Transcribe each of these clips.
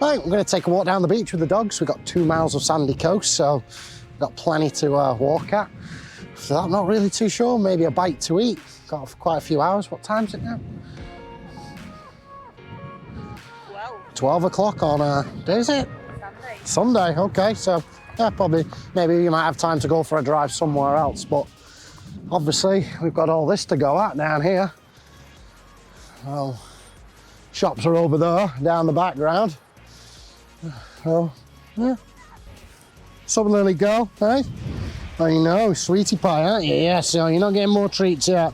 Right, we're going to take a walk down the beach with the dogs. We've got 2 miles of sandy coast, so we've got plenty to walk at. After that, I'm not really too sure. Maybe a bite to eat. Got quite a few hours. What time is it now? 12 o'clock on day, is it? Sunday, okay. So, yeah, probably, maybe you might have time to go for a drive somewhere else, but obviously we've got all this to go at down here. Well, shops are over there, down the background. Oh, yeah. Some little girl, eh? I know, sweetie pie, aren't you? Yeah, so you're not getting more treats yet.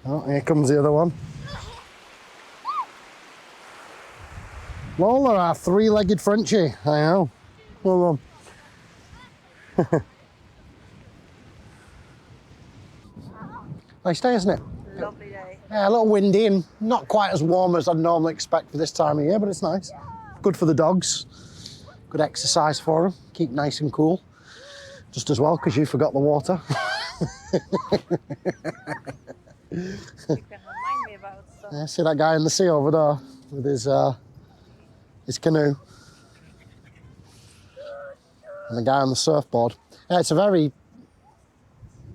Oh, here comes the other one. Lola, our 3-legged Frenchie. I know. Hold on. Nice day, isn't it? Lovely day. Yeah, a little windy and not quite as warm as I'd normally expect for this time of year, but it's nice. Good for the dogs. Good exercise for them. Keep nice and cool. Just as well, because you forgot the water. You can remind me about stuff. Yeah, see that guy in the sea over there with his canoe. And the guy on the surfboard. Yeah, it's a very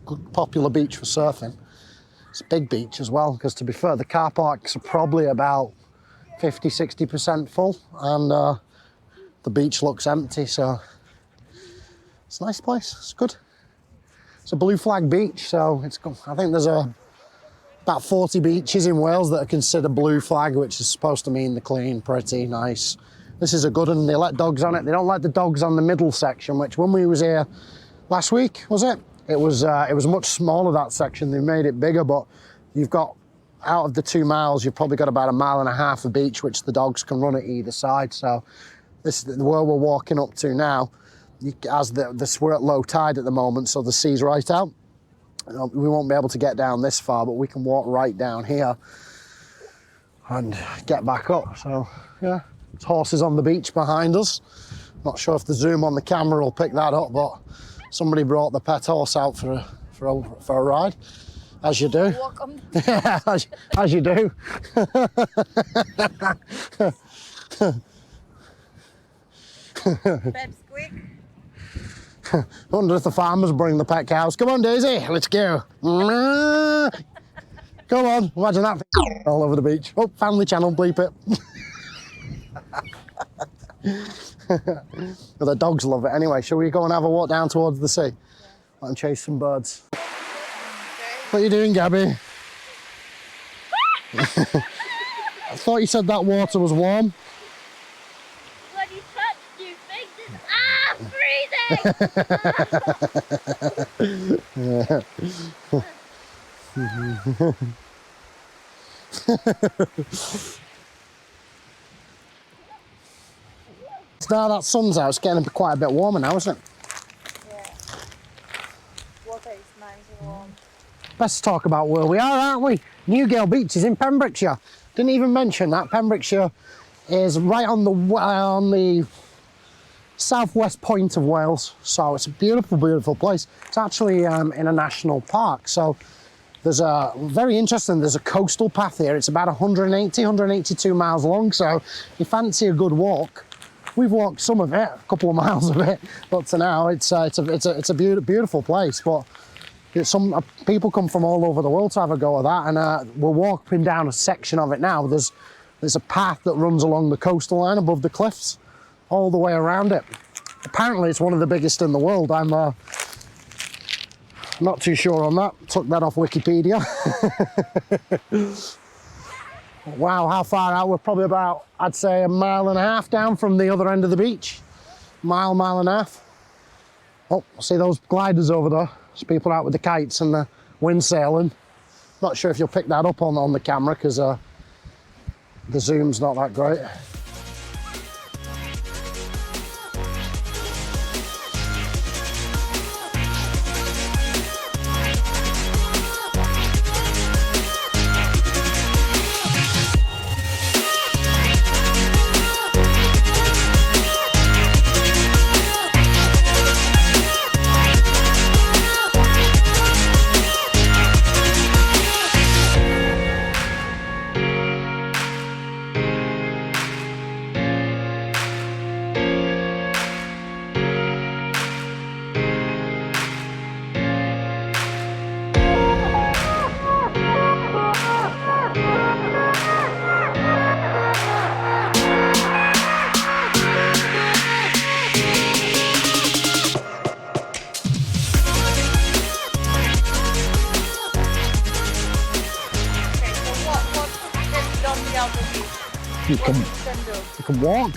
good, popular beach for surfing. It's a big beach as well, because to be fair, the car parks are probably about 50–60% full, and the beach looks empty, so it's a nice place. It's good. It's a blue flag beach, so I think there's about 40 beaches in Wales that are considered blue flag, which is supposed to mean they're clean, pretty, nice. This is a good one. They let dogs on it. They don't let the dogs on the middle section, which when we was here last week, was it? It was much smaller, that section. They made it bigger, but you've got, out of the 2 miles, you've probably got about 1.5 miles of beach, which the dogs can run at either side. So this is where we're walking up to now. We're at low tide at the moment, so the sea's right out. We won't be able to get down this far, but we can walk right down here and get back up. So yeah, there's horses on the beach behind us. Not sure if the zoom on the camera will pick that up, but somebody brought the pet horse out for a ride, as you do. Welcome. Yeah, as you do. Pep's quick. I wonder if the farmers bring the pet cows. Come on, Daisy, let's go. Come on, imagine that thing all over the beach. Oh, Family Channel, bleep it. But the dogs love it anyway. Shall we go and have a walk down towards the sea? Yeah. And chase some birds. Okay. What are you doing, Gabby? I thought you said that water was warm. When you touch you freezing! Now that sun's out, it's getting quite a bit warmer now, isn't it? Yeah. Water is nice and warm. Best to talk about where we are, aren't we? Newgale Beach is in Pembrokeshire. Didn't even mention that. Pembrokeshire is right on the southwest point of Wales, so it's a beautiful, beautiful place. It's actually in a national park, so there's a very interesting. There's a coastal path here. It's about 182 miles long, so if you fancy a good walk. We've walked some of it, a couple of miles of it, but to now it's a beautiful place. But some people come from all over the world to have a go at that, and we're walking down a section of it now. There's a path that runs along the coastal line above the cliffs, all the way around it. Apparently, it's one of the biggest in the world. I'm not too sure on that. Took that off Wikipedia. Wow, how far out? We're probably about, I'd say, 1.5 miles down from the other end of the beach. Mile and a half. Oh, see those gliders over there? There's people out with the kites and the wind sailing. Not sure if you'll pick that up on the camera, because the zoom's not that great. You can walk,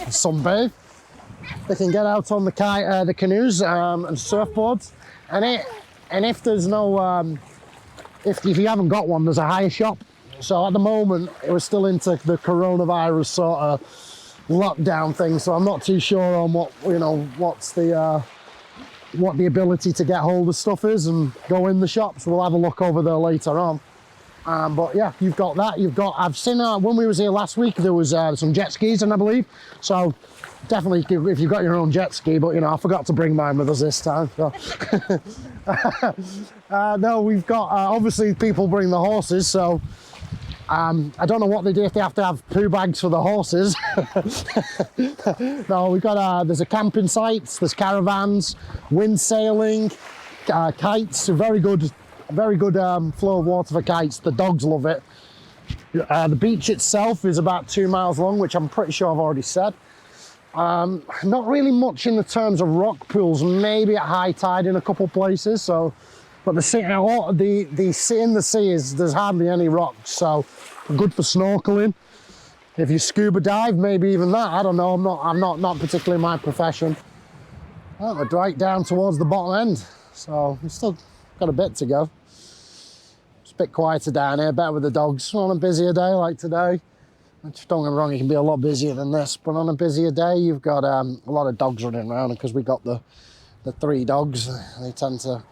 sunbathe. They can get out on the canoes and surfboards, and if there's no if you haven't got one, there's a hire shop. So at the moment, it was still into the coronavirus sort of lockdown thing. So I'm not too sure on what the ability to get hold of stuff is and go in the shops. We'll have a look over there later on. But yeah, you've got that. I've seen when we was here last week, there was some jet skis, and I believe. So definitely, if you've got your own jet ski, but I forgot to bring mine with us this time. So. No, we've got obviously people bring the horses. So I don't know what they do if they have to have poo bags for the horses. No, we've got there's a camping sites, there's caravans, wind sailing, kites. Very good flow of water for kites. The dogs love it. The beach itself is about 2 miles long, which I'm pretty sure I've already said. Not really much in the terms of rock pools, maybe at high tide in a couple places. So, but the sea in the sea there's hardly any rocks, so good for snorkeling. If you scuba dive, maybe even that. I don't know. I'm not particularly my profession. Well, we're right down towards the bottom end, so we've still got a bit to go. It's a bit quieter down here, better with the dogs. On a busier day like today, which don't get me wrong, it can be a lot busier than this, but on a busier day, you've got a lot of dogs running around, because we got the 3 dogs. They tend to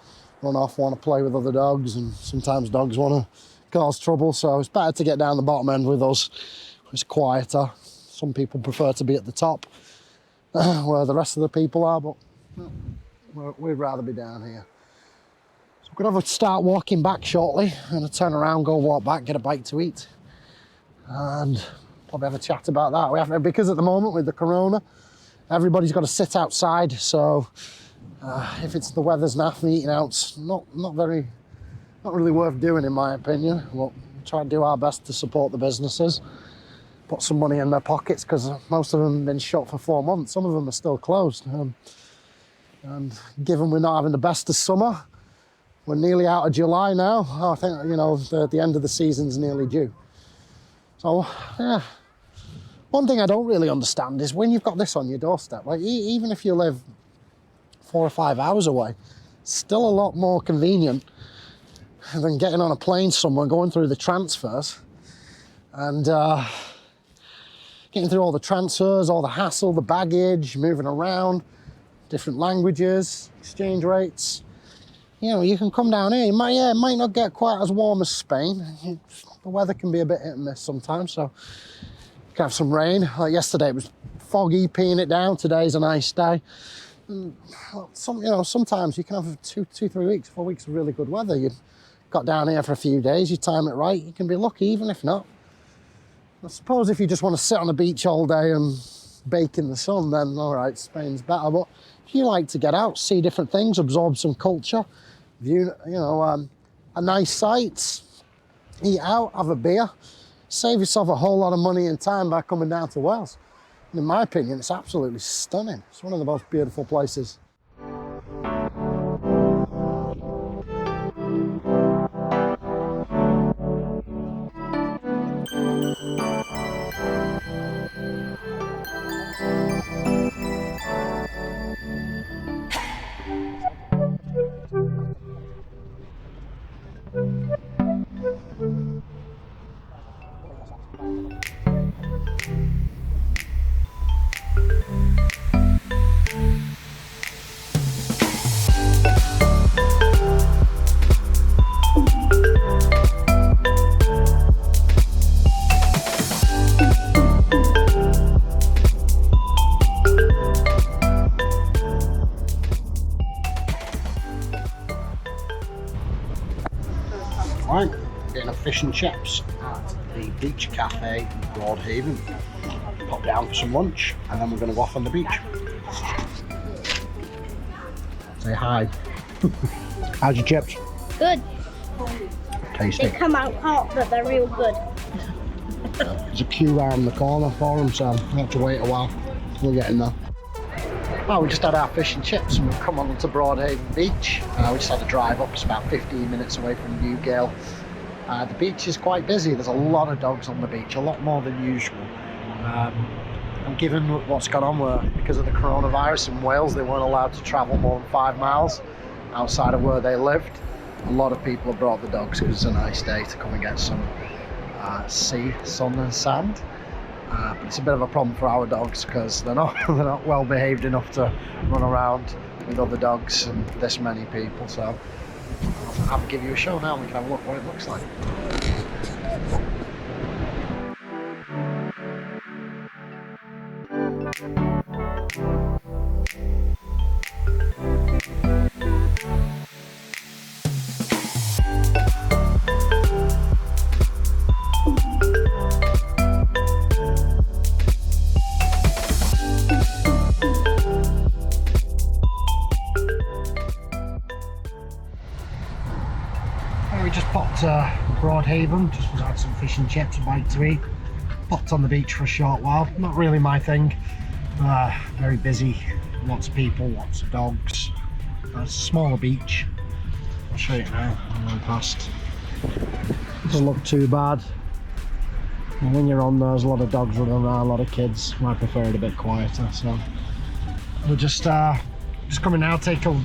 run off, want to play with other dogs, and sometimes dogs want to cause trouble, so it's better to get down the bottom end with us. It's quieter. Some people prefer to be at the top where the rest of the people are, but we'd rather be down here. So we're going to start walking back shortly. I'm going to turn around, go walk back, get a bite to eat, and probably have a chat about that. Because at the moment with the corona, everybody's got to sit outside, so if the weather's naff and eating out's not really worth doing, in my opinion. We'll try and do our best to support the businesses, put some money in their pockets, because most of them have been shut for 4 months. Some of them are still closed. And given we're not having the best of summer, we're nearly out of July now. I think, the end of the season's nearly due. So, yeah. One thing I don't really understand is when you've got this on your doorstep, like even if you live 4 or 5 hours away, it's still a lot more convenient than getting on a plane somewhere, going through the transfers, and getting through all the transfers, all the hassle, the baggage, moving around, different languages, exchange rates. You can come down here. It might not get quite as warm as Spain. The weather can be a bit hit and miss sometimes, so you can have some rain. Like yesterday, it was foggy, peeing it down. Today's a nice day. Sometimes you can have 2, 3 weeks, 4 weeks of really good weather. You got down here for a few days, you time it right, you can be lucky, even if not. I suppose if you just want to sit on the beach all day and bake in the sun, then all right, Spain's better. But if you like to get out, see different things, absorb some culture, view, a nice sights, eat out, have a beer, save yourself a whole lot of money and time by coming down to Wales. And in my opinion, it's absolutely stunning. It's one of the most beautiful places. Right, getting a fish and chips at the Beach Cafe in Broadhaven. Pop down for some lunch, and then we're going to go off on the beach. Say hi. How's your chips? Good. Tasty. They come out hot, but they're real good. There's a queue around the corner for them, so I have to wait a while. We're getting there. Oh, we just had our fish and chips and we've come on to Broadhaven Beach. We just had a drive up, it's about 15 minutes away from Newgale. The beach is quite busy. There's a lot of dogs on the beach, a lot more than usual. And given what's gone on because of the coronavirus in Wales, they weren't allowed to travel more than 5 miles outside of where they lived. A lot of people have brought the dogs because it's a nice day to come and get some sea, sun and sand. But it's a bit of a problem for our dogs because they're not well behaved enough to run around with other dogs and this many people. So I'll give you a show now and we can have a look what it looks like. We just popped Broadhaven, just had some fish and chips, a bite to eat. Popped on the beach for a short while, not really my thing. Very busy, lots of people, lots of dogs. It's a smaller beach. I'll show you now, I'm going past. Doesn't look too bad. And when you're on there's a lot of dogs running around, a lot of kids. I prefer it a bit quieter, so we'll just coming now, take a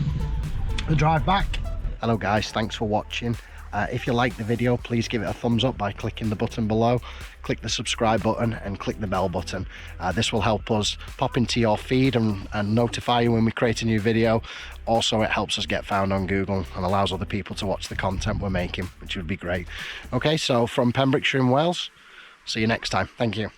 drive back. Hello guys, thanks for watching. If you like the video, please give it a thumbs up by clicking the button below, click the subscribe button and click the bell button. This will help us pop into your feed and notify you when we create a new video. Also, it helps us get found on Google and allows other people to watch the content we're making, which would be great. Okay, so from Pembrokeshire in Wales, see you next time. Thank you.